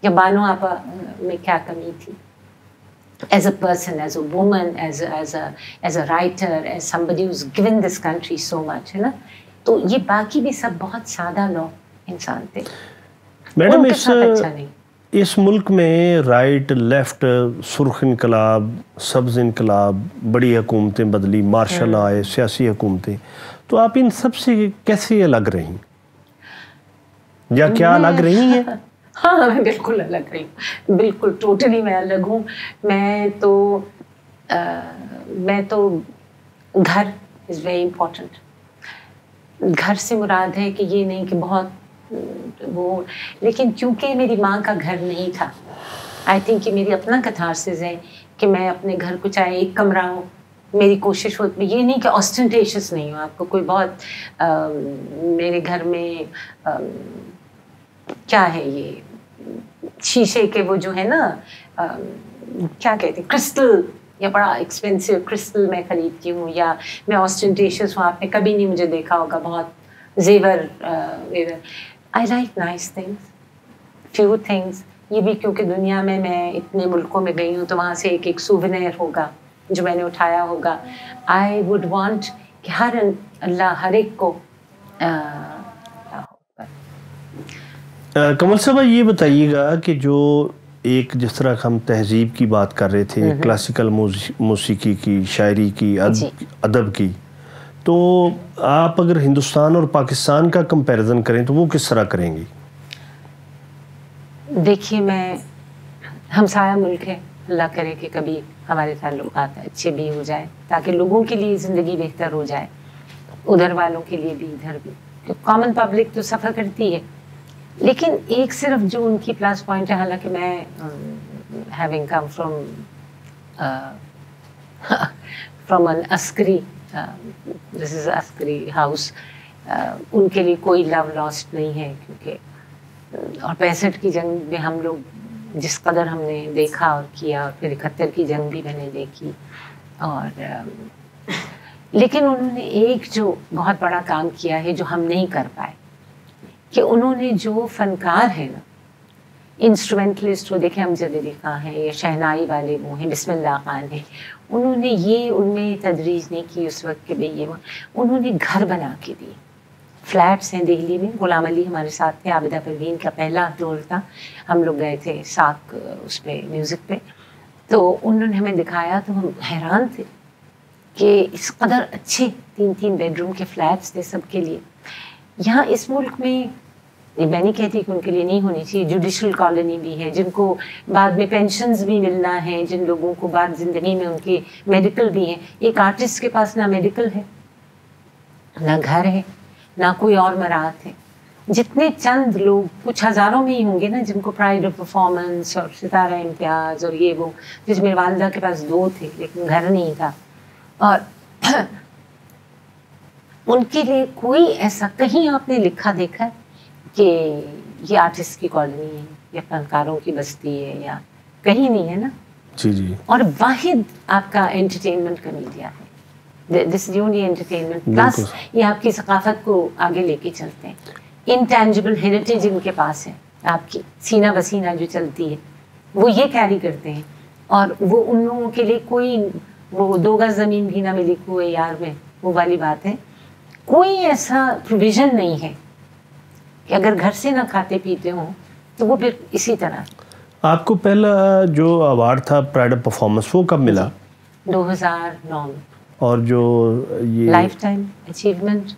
یا بانو آپا میں کیا کمی تھی. As a person, as a woman, as a writer, as somebody who's given this country so much, ہے نا. تو یہ باقی بھی سب بہت سادہ لوگ انسان تھے. میڈم اس ملک میں رائٹ لیفٹ، سرخ انقلاب، سبز انقلاب، بڑی حکومتیں بدلی، مارشل آئے، سیاسی حکومتیں، تو آپ ان سب سے کیسے الگ رہیں یا کیا الگ رہی ہیں؟ ہاں میں بالکل الگ رہی ہوں، بالکل ٹوٹلی میں الگ ہوں. میں تو گھر از ویری امپورٹنٹ. گھر سے مراد ہے کہ یہ نہیں کہ بہت وہ، لیکن کیونکہ میری ماں کا گھر نہیں تھا، آئی تھنک کہ میری اپنا کتھارسس ہے کہ میں اپنے گھر کو چاہے ایک کمرہ ہو، میری کوشش ہوتی، یہ نہیں کہ آسٹنٹیشس نہیں ہو، آپ کو کوئی بہت میرے گھر میں کیا ہے یہ شیشے کے وہ جو ہے نا کیا کہتے ہیں کرسٹل، یا بڑا ایکسپینسو کرسٹل میں خریدتی ہوں، یا میں آسٹنٹیشس ہوں، آپ نے کبھی نہیں مجھے دیکھا ہوگا بہت زیور. I like nice things, few things. یہ بھی کیونکہ دنیا میں اتنے ملکوں میں گئی ہوں تو وہاں سے ایک سوونیر ہوگا جو میں نے اٹھایا ہوگا. آئی وڈ وانٹ کہ اللہ ہر ایک کو. کمل صاحبہ یہ بتائیے گا کہ جو ایک جس طرح ہم تہذیب کی بات کر رہے تھے، کلاسیکل موسیقی کی، شاعری کی، ادب کی، تو آپ اگر ہندوستان اور پاکستان کا کمپیریزن کریں تو وہ کس طرح کریں گی؟ دیکھیے میں ہمسایہ ملک ہے، اللہ کرے کہ کبھی ہمارے تعلقات اچھے بھی ہو جائے تاکہ لوگوں کے لیے زندگی بہتر ہو جائے، ادھر والوں کے لیے بھی ادھر بھی. کامن پبلک تو سفر کرتی ہے، لیکن ایک صرف جو ان کی پلس پوائنٹ ہے، حالانکہ میں ہیونگ کم فرام این عسکری، دس از عسکری ہاؤس، ان کے لیے کوئی لو لاسٹ نہیں ہے، کیونکہ اور 65 کی جنگ میں ہم لوگ جس قدر ہم نے دیکھا اور کیا، اور پھر 71 کی جنگ بھی میں نے دیکھی. اور لیکن انہوں نے ایک جو بہت بڑا کام کیا ہے جو ہم نہیں کر پائے، کہ انہوں نے جو فنکار ہیں نا، انسٹرومنٹلسٹ وہ دیکھیں امجد علی خان ہیں یا شہنائی والے وہ ہیں، بسم اللہ خان ہیں، انہوں نے یہ ان میں تدریج نہیں کی اس وقت کہ بھئی یہ وہ، انہوں نے گھر بنا کے دیے. فلیٹس ہیں دہلی میں، غلام علی ہمارے ساتھ تھے، عابدہ پروین کا پہلا ٹور تھا، ہم لوگ گئے تھے ساک اس پہ میوزک پہ، تو انہوں نے ہمیں دکھایا تو ہم حیران تھے کہ اس قدر اچھے 3 بیڈ روم کے فلیٹس تھے سب کے لیے. یہاں اس ملک میں میں نہیں کہتی کہ ان کے لیے نہیں ہونی چاہیے، جوڈیشل کالونی بھی ہے، جن کو بعد میں پینشنز بھی ملنا ہے، جن لوگوں کو بعد زندگی میں ان کے میڈیکل بھی ہیں. ایک آرٹسٹ کے پاس نہ میڈیکل ہے، نہ گھر ہے، نہ کوئی اور مراحت ہے. جتنے چند لوگ، کچھ ہزاروں میں ہی ہوں گے نا، جن کو پرائڈ آف پرفارمنس اور ستارہ امتیاز اور یہ وہ، جس میری والدہ کے پاس 2 تھے لیکن گھر نہیں تھا، اور ان کے لیے کوئی ایسا کہیں آپ نے لکھا دیکھا کہ یہ آرٹسٹ کی کالونی ہے یا فنکاروں کی بستی ہے، یا کہیں نہیں ہے نا. جی. اور واحد آپ کا انٹرٹینمنٹ کا میڈیا ہے، دس از اونلی انٹرٹینمنٹ، پلس یہ آپ کی ثقافت کو آگے لے کے چلتے ہیں. انٹینجبل ہیریٹیج ان کے پاس ہے، آپ کی سینہ بسینہ جو چلتی ہے وہ یہ کیری کرتے ہیں. اور وہ ان لوگوں کے لیے کوئی وہ 2 گز زمین بھی نہ ملی کوئی یار میں، وہ والی بات ہے. کوئی ایسا پروویژن نہیں ہے کہ اگر گھر سے نہ کھاتے پیتے ہوں تو وہ پھر اسی طرح. آپ کو پہلا جو ایوارڈ تھا پرائڈ آف پرفارمنس وہ کب ملا؟ 2009 میں. اور جو یہ لائف ٹائم اچیومنٹ،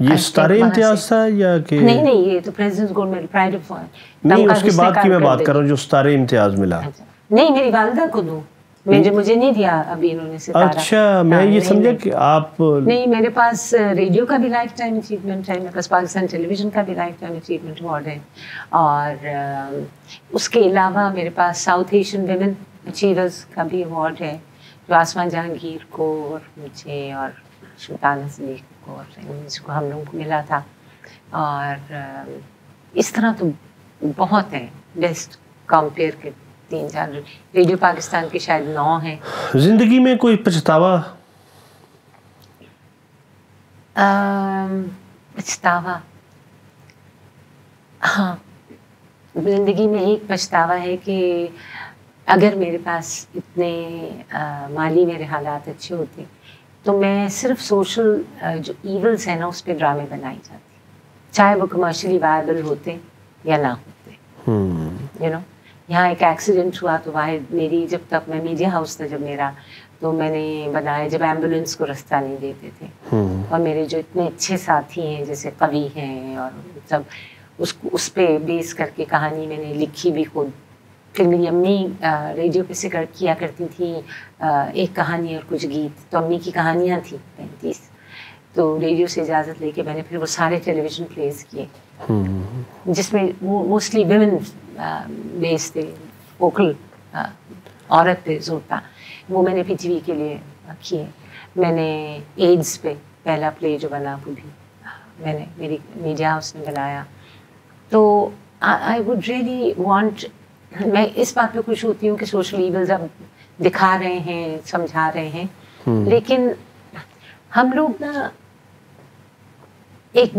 یہ ستارے امتیاز تھا یا کہ نہیں یہ تو president gold medal pride of, نہیں اس کے بعد کی میں بات کر رہا ہوں جو ستارے امتیاز ملا. نہیں میری والدہ کو دوں، مجھے نہیں دیا ابھی انہوں نے ستارہ. اچھا میں یہ سمجھا کہ آپ نہیں، میرے پاس ریڈیو کا بھی لائف ٹائم اچیومنٹ ہے، میرے پاس پاکستان ٹیلی ویژن کا بھی لائف ٹائم اچیومنٹ ایوارڈ ہے، اور اس کے علاوہ میرے پاس ساؤتھ ایشین ویمن اچیورز کا بھی ایوارڈ ہے، جو آسمان جہانگیر کو اور مجھے اور سلطان صدیق کو اور جس کو ہم لوگوں کو ملا تھا. اور اس طرح تو بہت ہیں، بیسٹ کمپیئر کے 3-4. ریڈیو پاکستان کے شاید 9 ہیں. زندگی میں کوئی پچھتاوا؟ پچھتاوا ہاں، زندگی میں ایک پچھتاوا ہے کہ اگر میرے پاس اتنے مالی میرے حالات اچھے ہوتے تو میں صرف سوشل جو ایولز ہیں نا اس پہ ڈرامے بنائی جاتی، چاہے وہ کمرشلی وائبل ہوتے یا نہ ہوتے. یو نو یہاں ایک ایکسیڈنٹ ہوا تو واحد میری، جب تک میں میڈیا ہاؤس تھا جب میرا، تو میں نے بنایا جب ایمبولینس کو رستہ نہیں دیتے تھے، اور میرے جو اتنے اچھے ساتھی ہیں جیسے قوی ہیں اور سب، اس پہ بیس کر کے کہانی میں نے لکھی بھی خود. پھر میری امی ریڈیو پہ سے کیا کرتی تھی ایک کہانی اور کچھ گیت، تو امی کی کہانیاں تھیں 35، تو ریڈیو سے اجازت لے کے میں نے پھر وہ سارے ٹیلی ویژن پلیز کیے جس میں وہ موسٹلی ویمن بیس تھے، ووکل عورت پہ زور تھا. وہ میں نے پی ٹی وی کے لیے کیے. میں نے ایڈز پہ پہلا پلے جو بنا وہ بھی میں نے میری میڈیا ہاؤس نے بنایا. تو آئی ووڈ ریئلی وانٹ، میں اس بات پہ خوش ہوتی ہوں کہ سوشل ایولز اب دکھا رہے ہیں، سمجھا رہے ہیں، لیکن ہم لوگ نا ایک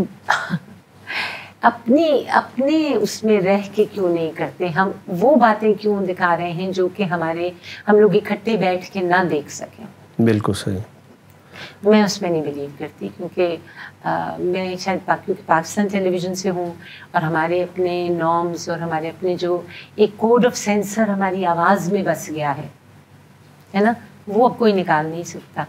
اپنے اس میں رہ کے کیوں نہیں کرتے، ہم وہ باتیں کیوں دکھا رہے ہیں جو کہ ہم لوگ اکٹھے بیٹھ کے نہ دیکھ سکیں. بالکل صحیح. میں اس میں نہیں بلیو کرتی، کیونکہ میں شاید کیونکہ پاکستان ٹیلی ویژن سے ہوں، اور ہمارے اپنے نارمز اور ہمارے اپنے جو ایک کوڈ آف سینسر ہماری آواز میں بس گیا ہے نا، وہ اب کوئی نکال نہیں سکتا،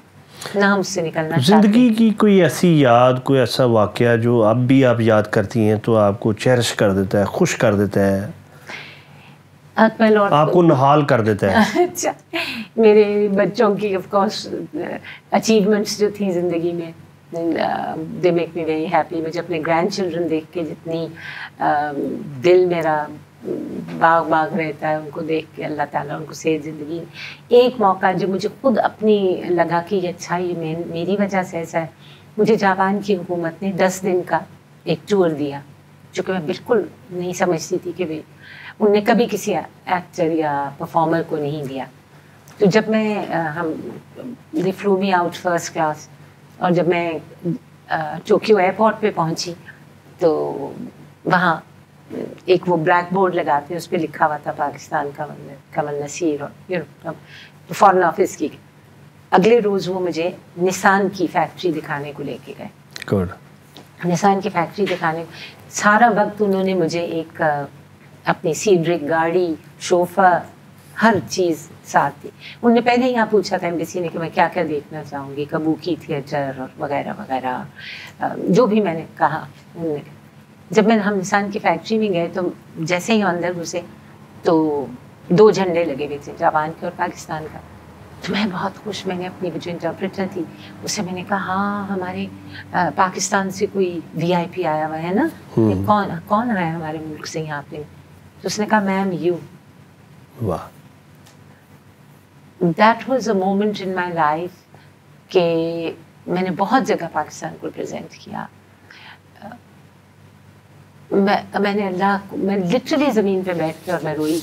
نہ ہم اس سے نکلنا چاہتے. زندگی کی کوئی ایسی یاد، کوئی ایسا واقعہ جو اب بھی آپ یاد کرتی ہیں تو آپ کو چیرش کر دیتا ہے، خوش کر دیتا ہے، آپ کو نحال کر دیتا ہے؟ اچھا، میرے بچوں کی آف کورس اچیومنٹس جو تھیں زندگی میں، they make me very happy. مجھے اپنے گرینڈ چلڈرن دیکھ کے جتنی دل میرا باغ رہتا ہے ان کو دیکھ کے، اللہ تعالیٰ ان کو صحت زندگی. ایک موقع جو مجھے خود اپنی لگا کہ یہ اچھا، یہ میری وجہ سے ایسا ہے، مجھے جاپان کی حکومت نے 10 دن کا ایک ٹور دیا، جو کہ میں بالکل نہیں سمجھتی تھی کہ ان نے کبھی کسی ایکٹر یا پرفارمر کو نہیں دیا. تو جب they flew me out first class, اور جب میں ٹوکیو ایئرپورٹ پہ پہنچی تو وہاں ایک وہ بلیک بورڈ لگاتے ہیں، اس پہ لکھا ہوا تھا پاکستان کا کمل نصیر، اور فارن آفس کی. اگلے روز وہ مجھے نسان کی فیکٹری دکھانے کو لے کے گئے. نسان کی فیکٹری دکھانے، سارا وقت انہوں نے مجھے ایک اپنی سیڈرک گاڑی، شوفا، ہر چیز ساتھ تھی. انہوں نے پہلے یہاں پوچھا تھا ایمبیسی نے کہ میں کیا کیا دیکھنا چاہوں گی، کبوکی تھیٹر اور وغیرہ وغیرہ، جو بھی میں نے کہا. جب ہم نسان کی فیکٹری میں گئے تو جیسے ہی اندر گھسے تو 2 جھنڈے لگے ہوئے تھے، جاپان کے اور پاکستان کا. تو میں بہت خوش، میں نے اپنی جو انٹرپریٹر تھی اس سے میں نے کہا ہاں ہمارے پاکستان سے کوئی VIP آیا ہوا ہے نا، کون آیا ہمارے ملک سے یہاں پہ؟ تو اس نے کہا میم یو. واہ. That was a moment in my life کہ میں نے بہت جگہ پاکستان کو ریپرزینٹ کیا. میں نے میں لٹرلی زمین پہ بیٹھ کے اور میں روئی.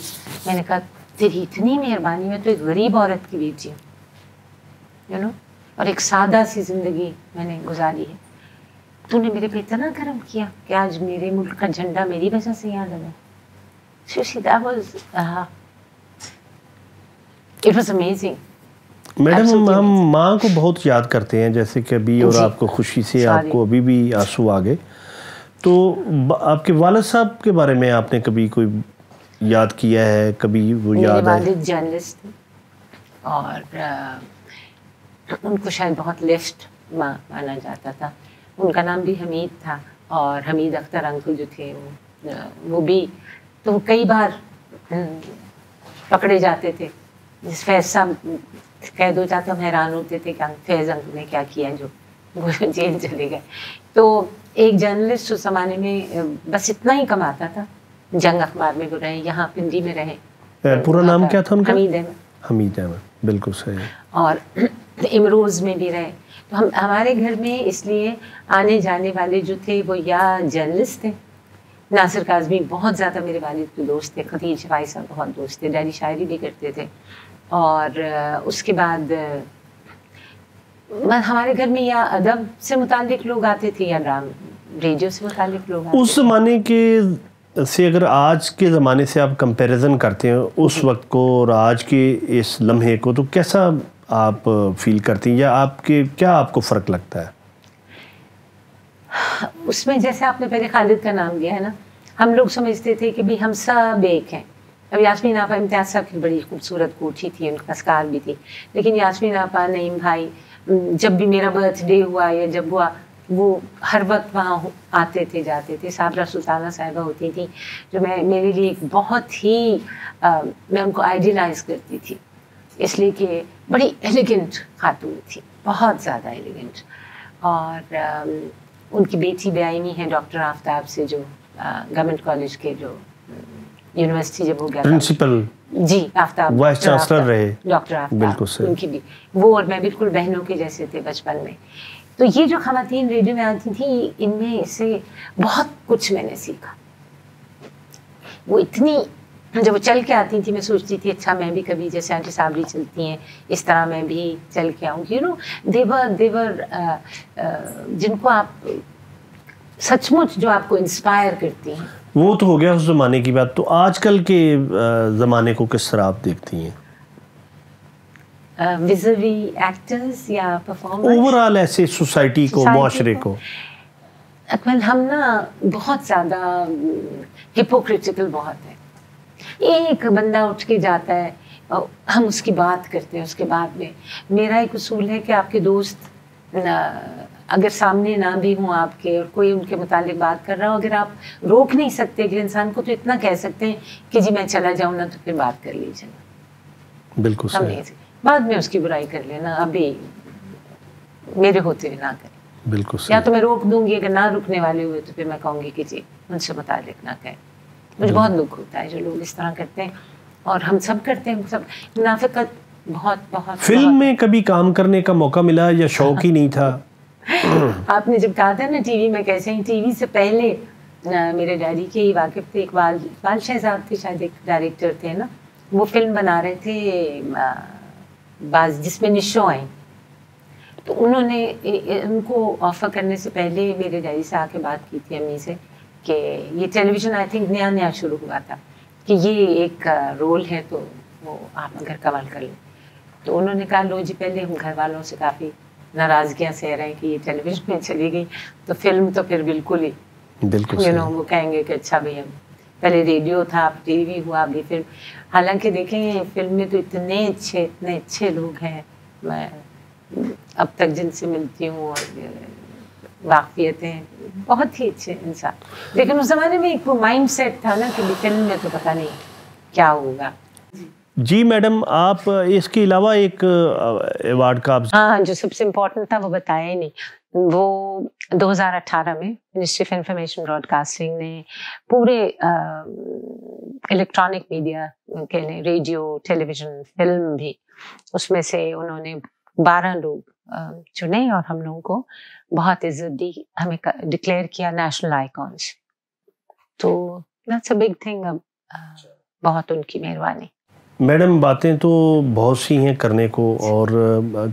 میں نے کہا تیری اتنی مہربانی، میں تو ایک غریب عورت کی بیٹی ہوں، اور ایک سادہ سی زندگی میں نے گزاری ہے. تو نے میرے پہ اتنا کرم کیا کہ آج میرے ملک کا جھنڈا میری وجہ سے یہاں لگا. It was amazing. میڈم ہم ماں کو بہت یاد کرتے ہیں جیسے کہ ابھی، اور آپ کو خوشی سے آپ کو ابھی بھی آنسو آ گئے. تو آپ کے والد صاحب کے بارے میں آپ نے کبھی کوئی یاد کیا ہے؟ کبھی وہ یاد ہے؟ میرے والد جرنلسٹ تھے اور ان کو شاید بہت لیفٹ مانا جاتا تھا. ان کا نام بھی حمید تھا، اور حمید اختر انکل جو تھے وہ بھی، تو کئی بار پکڑے جاتے تھے. جس فیض صاحب قید ہو جاتا ہم حیران ہوتے تھے کہ فیض انکل نے کیا کیا جو وہ جیل چلے گئے. تو ایک جرنلسٹ اس زمانے میں بس اتنا ہی کماتا تھا. جنگ اخبار میں وہ رہے، یہاں پنڈی میں رہے. پورا نام کیا تھا ان کا؟ حمید احمد. حمید احمد، بالکل صحیح. اور امروز میں بھی رہے. تو ہمارے گھر میں اس لیے آنے جانے والے جو تھے وہ یا جرنلسٹ تھے. ناصر کاظمی بہت زیادہ میرے والد کے دوست تھے. خدیج شفاعی صاحب بہت دوست تھے. ڈیڈی شاعری بھی کرتے تھے. اور اس کے بعد ہمارے گھر میں یا ادب سے متعلق لوگ آتے تھے یا ریڈیو سے متعلق لوگ آتے. اس زمانے کے سے اگر آج کے زمانے سے آپ کمپیریزن کرتے ہیں اس وقت کو اور آج کے اس لمحے کو، تو کیسا آپ فیل کرتی ہیں، یا آپ کے کیا آپ کو فرق لگتا ہے؟ اس میں جیسے آپ نے پہلے خالد کا نام لیا ہے نا، ہم لوگ سمجھتے تھے کہ ہم سب ایک ہیں. اب یاسمین آپا امتیاز صاحب کی بڑی خوبصورت کوٹھی تھی، ان کا اسکار بھی تھی، لیکن یاسمین آپا، نعیم بھائی، جب بھی میرا برتھ ڈے ہوا یا جب ہوا وہ ہر وقت وہاں آتے تھے جاتے تھے. صابرہ سلطانہ صاحبہ ہوتی تھیں جو میرے لیے ایک بہت ہی میں ان کو آئیڈیلائز کرتی تھی، اس لیے کہ بڑی ایلیگنٹ خاتون تھی، بہت زیادہ ایلیگنٹ. اور ان کی بیٹی بیائی ہے ڈاکٹر آفتاب سے، جو گورنمنٹ کالج کے جو یونیورسٹی جب ہو گیا پرنسپل، جی آفتاب وائس چانسلر رہے. ڈاکٹر آفتاب، بالکل صحیح. ان کی بھی وہ اور میں بالکل بہنوں کے جیسے تھے بچپن میں. تو یہ جو خواتین ریڈیو میں آتی تھیں، ان میں سے بہت کچھ میں نے سیکھا. وہ اتنی جب وہ چل کے آتی تھی میں سوچتی تھی اچھا میں بھی کبھی جیسے آنٹی صابری چلتی ہیں اس طرح میں بھی چل کے آؤں. یو نو دیور جن کو آپ سچ مچ جو آپ کو انسپائر کرتی ہیں. وہ تو ہو گیا اس زمانے کی بات. تو آج کل کے زمانے کو کس طرح آپ دیکھتی ہیں؟ ویزوی ایکٹرز یا پرفارمرز، اوور آل ایسے سوسائٹی کو، معاشرے کو. اکمل ہم نا بہت زیادہ ہپوکریٹیکل بہت ہے. ایک بندہ اٹھ کے جاتا ہے، ہم اس کی بات کرتے ہیں، اس کے بعد میں میرا ایک اصول ہے کہ آپ کے دوست اگر سامنے نہ بھی ہوں آپ کے اور کوئی ان کے متعلق بات کر رہا ہو، اگر آپ روک نہیں سکتے اگلے انسان کو تو اتنا کہہ سکتے ہیں کہ جی میں چلا جاؤں نا تو پھر بات کر لیجیے. بالکل صحیح. بعد میں اس کی برائی کر لینا، ابھی میرے ہوتے ہوئے نہ کریں. بالکل صحیح. یا تو میں روک دوں گی، اگر نہ رکنے والے ہوئے تو پھر میں کہوں گی کہ جی ان سے متعلق نہ کہیں. مجھے بہت دکھ ہوتا ہے جو لوگ اس طرح کرتے ہیں، اور ہم سب کرتے ہیں. سب منافقت بہت بہت. فلم میں کبھی کام کرنے کا موقع ملا یا شوق ہی نہیں تھا؟ آپ نے جب کہا تھا نا ٹی وی میں کیسے ہیں، ٹی وی سے پہلے میرے ڈیڈی کے ہی واقف تھے، اقبال شہزاد تھے شاید، ایک ڈائریکٹر تھے نا، وہ فلم بنا رہے تھے بعض جس میں نشو آئیں. تو انہوں نے ان کو آفر کرنے سے پہلے میرے ڈیڈی سے آ کے بات کی تھی امی سے کہ یہ ٹیلی ویژن آئی تھنک نیا شروع ہوا تھا کہ یہ ایک رول ہے تو وہ آپ اگر کمال کر لیں. تو انہوں نے کہا لو جی، پہلے ہم گھر والوں سے کافی ناراضگیاں سہ رہے ہیں کہ یہ ٹیلی ویژن میں چلی گئی تو فلم تو پھر بالکل ہی وہ کہیں گے کہ اچھا بھائی ہم پہلے ریڈیو تھا، اب ٹی وی ہوا، ابھی فلم. حالانکہ دیکھیں فلم میں تو اتنے اچھے لوگ ہیں، میں اب تک جن سے ملتی ہوں اور واقفیتیں بہت ہی اچھے انسان. لیکن اس زمانے میں ایک مائنڈ سیٹ تھا نا کہ فلم میں تو پتہ نہیں کیا ہوگا. جی میڈم، آپ اس کے علاوہ ایک ایوارڈ کا ہاں جو سب سے امپورٹنٹ تھا وہ بتایا ہی نہیں. وہ 2018 میں ministry of information broadcasting نے پورے الیکٹرانک میڈیا کے لیے، ریڈیو، ٹیلی ویژن، فلم بھی، اس میں سے انہوں نے 12 لوگ چنے اور ہم لوگوں کو بہت عزت دی، ہمیں ڈکلیئر کیا نیشنل آئیکونس. تو دیٹس اے بگ تھنگ. بہت ان کی مہربانی. میڈم باتیں تو بہت سی ہیں کرنے کو اور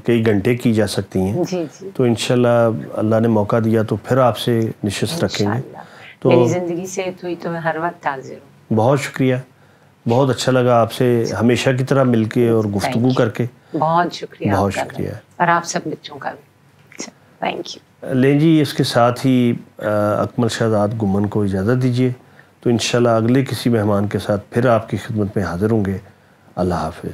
کئی گھنٹے کی جا سکتی ہیں. جی جی. تو انشاءاللہ اللہ نے موقع دیا تو پھر آپ سے نشست رکھیں گے. تو میری زندگی سے ہوئی تو میں ہر وقت حاضر ہوں. بہت شکریہ، بہت اچھا لگا آپ سے ہمیشہ کی طرح مل کے اور گفتگو کر کے. بہت شکریہ. بہت شکریہ. اور آپ سب بچوں کا بھی تھینک یو. لیں جی، اس کے ساتھ ہی اکمل شہزاد گمن کو اجازت دیجیے. تو انشاءاللہ اگلے کسی مہمان کے ساتھ پھر آپ کی خدمت میں حاضر ہوں گے. اللہ حافظ.